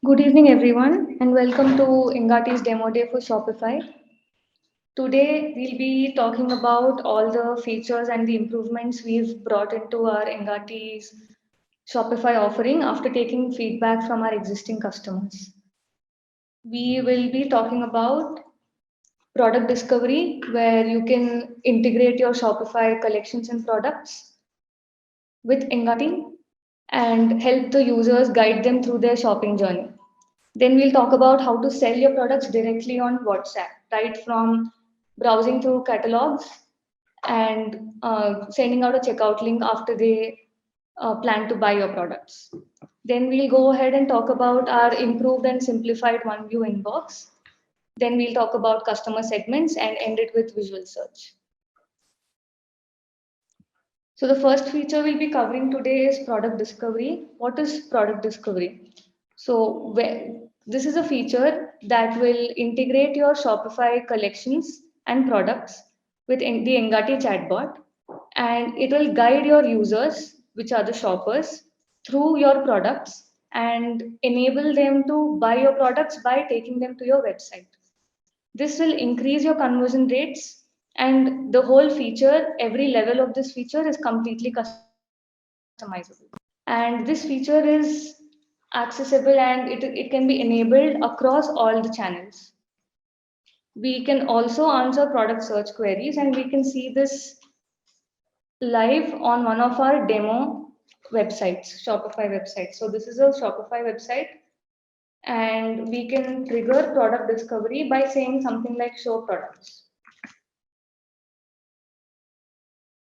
Good evening, everyone, and welcome to Engati's demo day for Shopify. Today, we'll be talking about all the features and the improvements we've brought into our Engati's Shopify offering after taking feedback from our existing customers. We will be talking about product discovery, where you can integrate your Shopify collections and products with Engati and help the users guide them through their shopping journey. Then we'll talk about how to sell your products directly on WhatsApp, right from browsing through catalogs and sending out a checkout link after they plan to buy your products. Then we'll go ahead and talk about our improved and simplified one view inbox. Then we'll talk about customer segments and end it with visual search. So the first feature we'll be covering today is product discovery. What is product discovery? So this is a feature that will integrate your Shopify collections and products with the Engati chatbot, and it will guide your users, which are the shoppers, through your products and enable them to buy your products by taking them to your website. This will increase your conversion rates, and the whole feature, every level of this feature is completely customizable. And this feature is accessible and it can be enabled across all the channels. We can also answer product search queries, and we can see this live on one of our demo websites, Shopify website. So this is a Shopify website, and we can trigger product discovery by saying something like show products.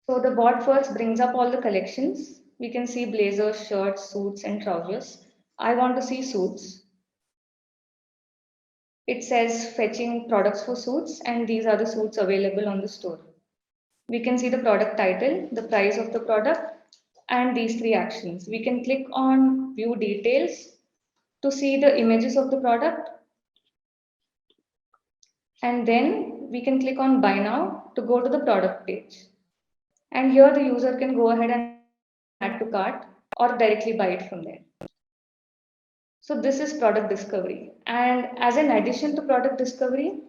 So the bot first brings up all the collections. We can see blazers, shirts, suits, and trousers. I want to see suits. It says fetching products for suits, and these are the suits available on the store. We can see the product title, the price of the product, and these three actions. We can click on view details to see the images of the product, and then we can click on buy now to go to the product page. And here the user can go ahead and add to cart or directly buy it from there. So this is product discovery. And as an addition to product discovery,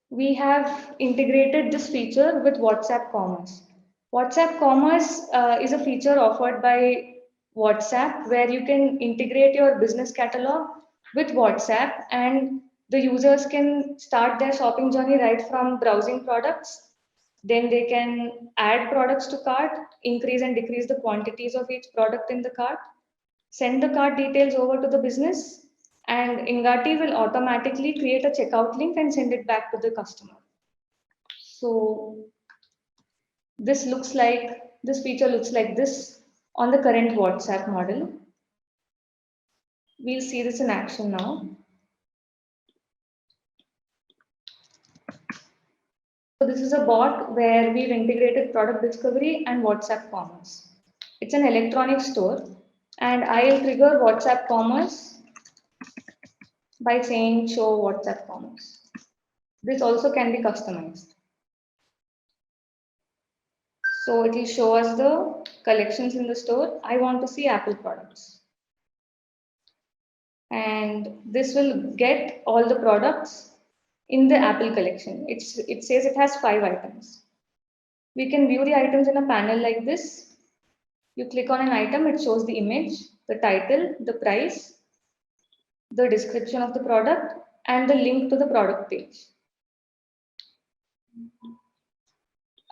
we have integrated this feature with WhatsApp Commerce. WhatsApp Commerce is a feature offered by WhatsApp where you can integrate your business catalog with WhatsApp, and the users can start their shopping journey right from browsing products. Then they can add products to cart, increase and decrease the quantities of each product in the cart, send the cart details over to the business, and Engati will automatically create a checkout link and send it back to the customer. So this feature looks like this on the current WhatsApp model. We'll see this in action now. So this is a bot where we've integrated product discovery and WhatsApp commerce. It's an electronic store, and I'll trigger WhatsApp commerce by saying show WhatsApp commerce. This also can be customized. So it will show us the collections in the store. I want to see Apple products. And this will get all the products in the Apple collection. It says it has 5 items. We can view the items in a panel like this. You click on an item, it shows the image, the title, the price, the description of the product, and the link to the product page.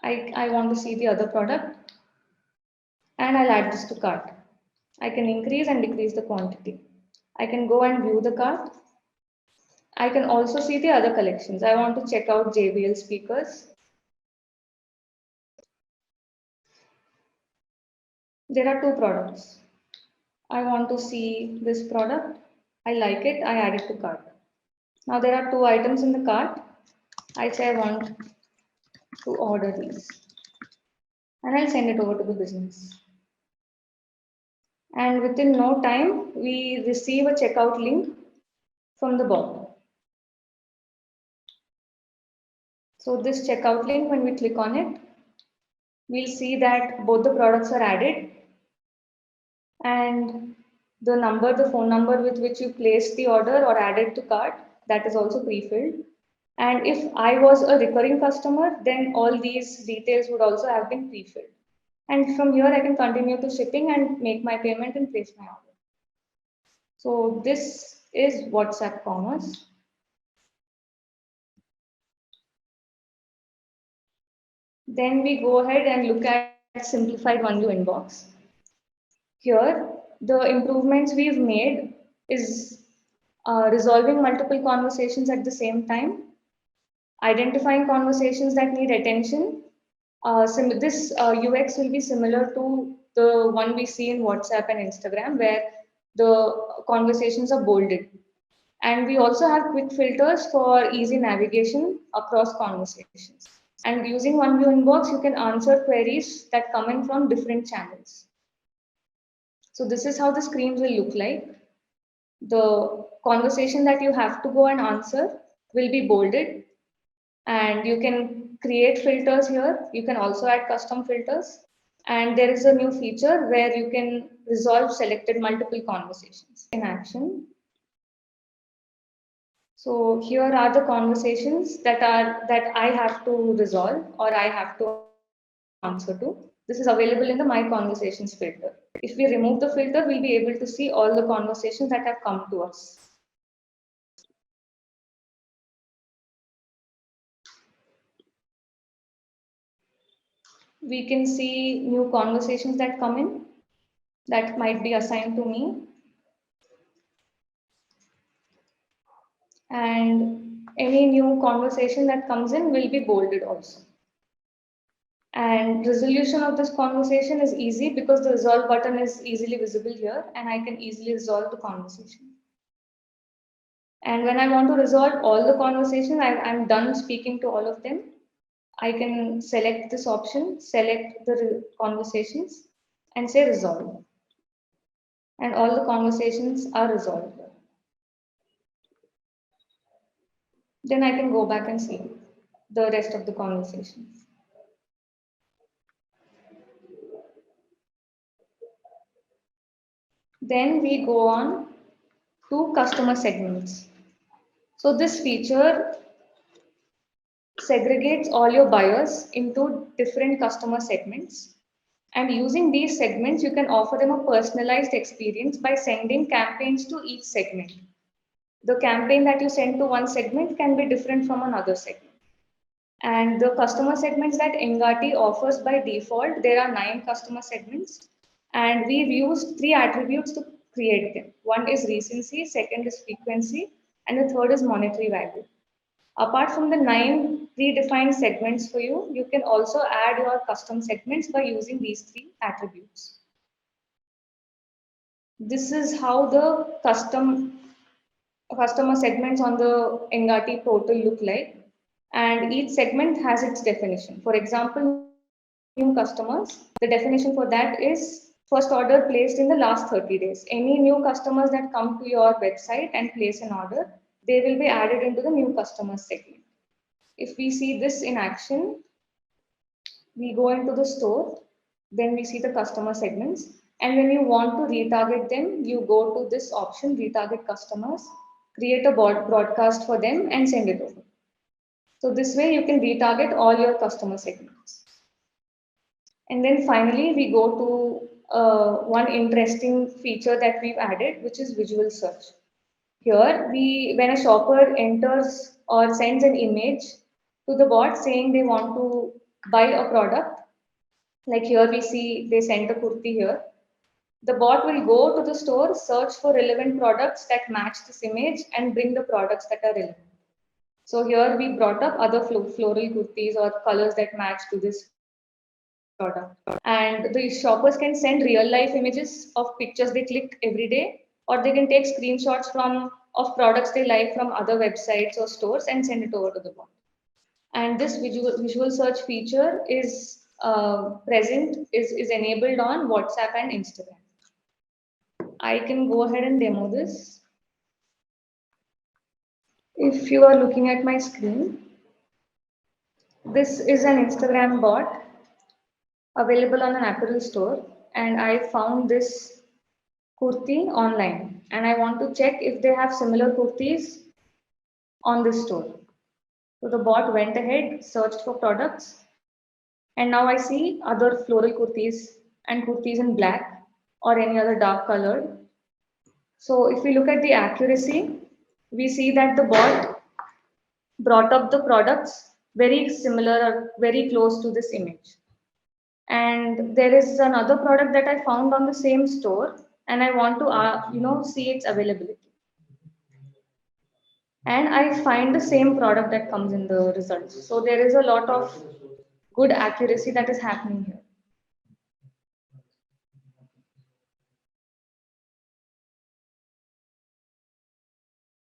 I want to see the other product, and I'll add this to cart. I can increase and decrease the quantity. I can go and view the cart. I can also see the other collections. I want to check out JBL speakers. There are 2 products. I want to see this product. I like it. I add it to cart. Now there are 2 items in the cart. I say I want to order these, and I'll send it over to the business. And within no time, we receive a checkout link from the bot. So this checkout link, when we click on it, we'll see that both the products are added, and the phone number with which you placed the order or added to cart, that is also pre-filled. And if I was a recurring customer, then all these details would also have been pre-filled. And from here, I can continue to shipping and make my payment and place my order. So this is WhatsApp commerce. Then we go ahead and look at simplified one-view inbox. Here, the improvements we've made is resolving multiple conversations at the same time, identifying conversations that need attention. This UX will be similar to the one we see in WhatsApp and Instagram, where the conversations are bolded. And we also have quick filters for easy navigation across conversations. And using one view inbox, you can answer queries that come in from different channels. So this is how the screens will look like. The conversation that you have to go and answer will be bolded, and you can create filters here. You can also add custom filters. And there is a new feature where you can resolve selected multiple conversations in action. So here are the conversations that I have to resolve or I have to answer to. This is available in the My Conversations filter. If we remove the filter, we'll be able to see all the conversations that have come to us. We can see new conversations that come in that might be assigned to me. And any new conversation that comes in will be bolded also. And resolution of this conversation is easy because the resolve button is easily visible here and I can easily resolve the conversation. And when I want to resolve all the conversations, I'm done speaking to all of them. I can select this option, select the conversations and say resolve. And all the conversations are resolved. Then I can go back and see the rest of the conversations. Then we go on to customer segments. So this feature segregates all your buyers into different customer segments. And using these segments, you can offer them a personalized experience by sending campaigns to each segment. The campaign that you send to one segment can be different from another segment. And the customer segments that Engati offers by default, there are 9 customer segments. And we've used 3 attributes to create them. One is recency, second is frequency, and the third is monetary value. Apart from the 9 predefined segments for you, you can also add your custom segments by using these 3 attributes. This is how the customer segments on the Engati portal look like. And each segment has its definition. For example, new customers, the definition for that is first order placed in the last 30 days. Any new customers that come to your website and place an order, they will be added into the new customers segment. If we see this in action, we go into the store, then we see the customer segments. And when you want to retarget them, you go to this option, retarget customers, create a broadcast for them and send it over. So this way you can retarget all your customer segments. And then finally, we go to one interesting feature that we've added, which is visual search. Here, when a shopper enters or sends an image to the bot saying they want to buy a product, like here we see they sent a kurti here, the bot will go to the store, search for relevant products that match this image and bring the products that are relevant. So here we brought up other floral kurtis or colors that match to this product. And the shoppers can send real life images of pictures they click every day, or they can take screenshots of products they like from other websites or stores and send it over to the bot. And this visual search feature is is enabled on WhatsApp and Instagram. I can go ahead and demo this. If you are looking at my screen, this is an Instagram bot available on an apparel store, and I found this kurti online, and I want to check if they have similar kurtis on this store. So the bot went ahead, searched for products, and now I see other floral kurtis and kurtis in black or any other dark colored. So if we look at the accuracy, we see that the bot brought up the products very similar or very close to this image. And there is another product that I found on the same store, and I want to see its availability. And I find the same product that comes in the results. So there is a lot of good accuracy that is happening here.